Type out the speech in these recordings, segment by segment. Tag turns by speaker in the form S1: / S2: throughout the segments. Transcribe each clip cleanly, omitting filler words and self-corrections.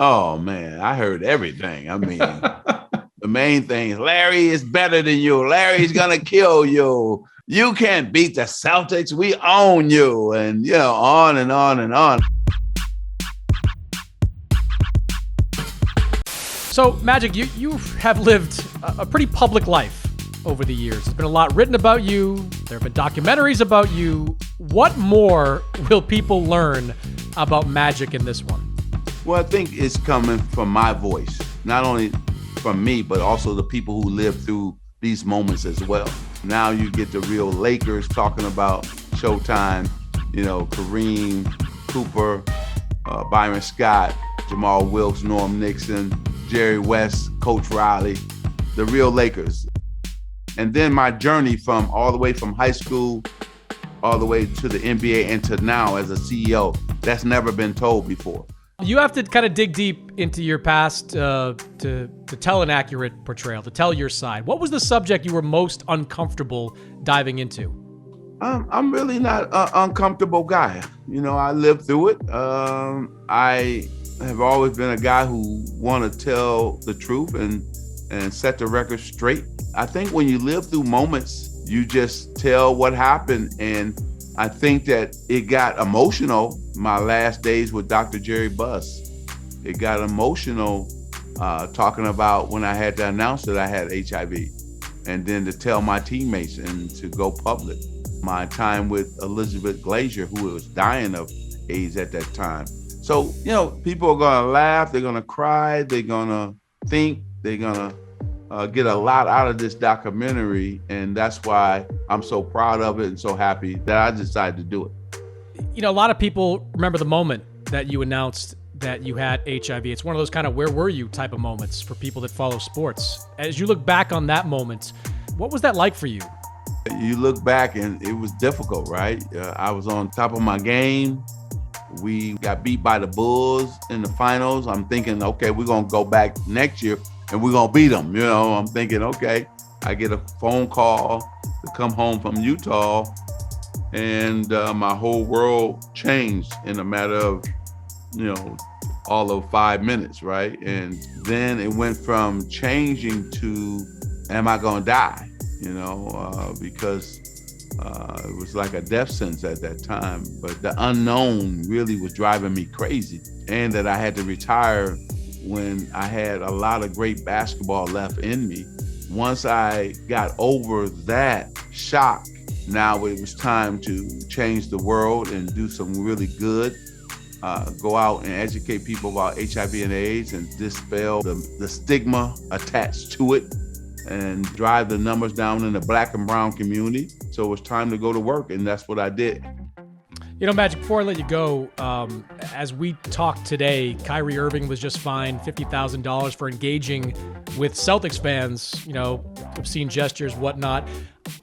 S1: Oh man, I heard everything. I mean, the main thing is Larry is better than you. Larry's gonna kill you. You can't beat the Celtics. We own you, and on and on and on.
S2: So, Magic, you have lived a pretty public life over the years. There's been a lot written about you. There have been documentaries about you. What more will people learn about Magic in this one?
S1: Well, I think it's coming from my voice, not only from me, but also the people who live through these moments as well. Now you get the real Lakers talking about Showtime, Kareem, Cooper, Byron Scott, Jamal Wilkes, Norm Nixon, Jerry West, Coach Riley, the real Lakers. And then my journey from all the way from high school, all the way to the NBA and to now as a CEO, that's never been told before.
S2: You have to kind of dig deep into your past to tell an accurate portrayal, to tell your side. What was the subject you were most uncomfortable diving into?
S1: I'm really not an uncomfortable guy. I lived through it. I have always been a guy who want to tell the truth and set the record straight. I think when you live through moments, you just tell what happened. And I think that it got emotional my last days with Dr. Jerry Buss. It got emotional talking about when I had to announce that I had HIV and then to tell my teammates and to go public. My time with Elizabeth Glazier, who was dying of AIDS at that time. So, people are going to laugh, they're going to cry, they're going to think, they're going to get a lot out of this documentary. And that's why I'm so proud of it and so happy that I decided to do it.
S2: A lot of people remember the moment that you announced that you had HIV. It's one of those kind of where were you type of moments for people that follow sports. As you look back on that moment, what was that like for you?
S1: You look back and it was difficult, right? I was on top of my game. We got beat by the Bulls in the finals. I'm thinking, okay, we're going to go back next year and we're going to beat them. I'm thinking, okay, I get a phone call to come home from Utah and my whole world changed in a matter of, all of 5 minutes, right? And then it went from changing to, am I going to die? Because it was like a death sentence at that time. But the unknown really was driving me crazy. And that I had to retire when I had a lot of great basketball left in me. Once I got over that shock, now it was time to change the world and do some really good. Go out and educate people about HIV and AIDS and dispel the stigma attached to it and drive the numbers down in the Black and brown community. So it was time to go to work, and that's what I did.
S2: Magic, before I let you go, as we talk today, Kyrie Irving was just fined $50,000 for engaging with Celtics fans, obscene gestures, whatnot.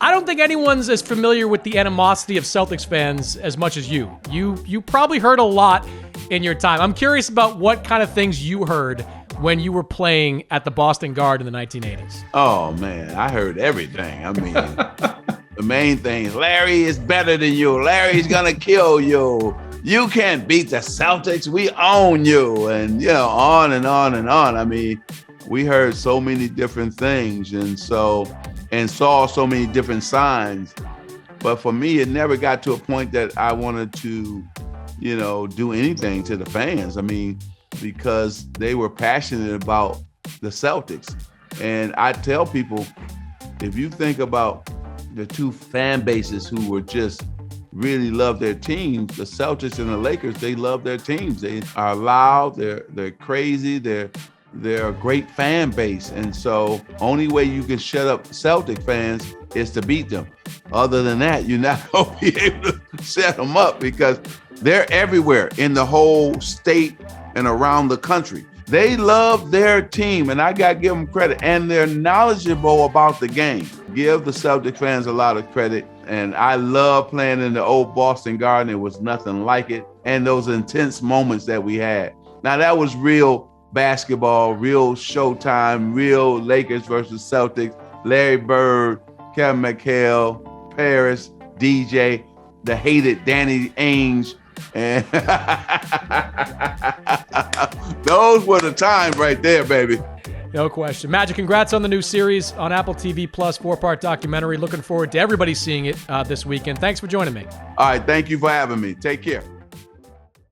S2: I don't think anyone's as familiar with the animosity of Celtics fans as much as you. You probably heard a lot in your time. I'm curious about what kind of things you heard when you were playing at the Boston Garden in the 1980s.
S1: Oh, man, I heard everything. I mean, the main thing is Larry is better than you. Larry's going to kill you. You can't beat the Celtics. We own you. And, on and on and on. I mean, we heard so many different things and saw so many different signs. But for me, it never got to a point that I wanted to, do anything to the fans. I mean, because they were passionate about the Celtics. And I tell people, if you think about the two fan bases who were just really love their teams, the Celtics and the Lakers, they love their teams. They are loud, they're crazy, they're a great fan base. And so only way you can shut up Celtic fans is to beat them. Other than that, you're not going to be able to shut them up because they're everywhere in the whole state and around the country. They love their team, and I got to give them credit. And they're knowledgeable about the game. Give the Celtic fans a lot of credit. And I love playing in the old Boston Garden. It was nothing like it. And those intense moments that we had. Now, that was real basketball, real Showtime, real Lakers versus Celtics, Larry Bird, Kevin McHale, Paris, DJ, the hated Danny Ainge, And those were the times right there, baby.
S2: No question. Magic, congrats on the new series on Apple TV Plus, 4-part documentary. Looking forward to everybody seeing it this weekend. Thanks for joining me.
S1: All right. Thank you for having me. Take care.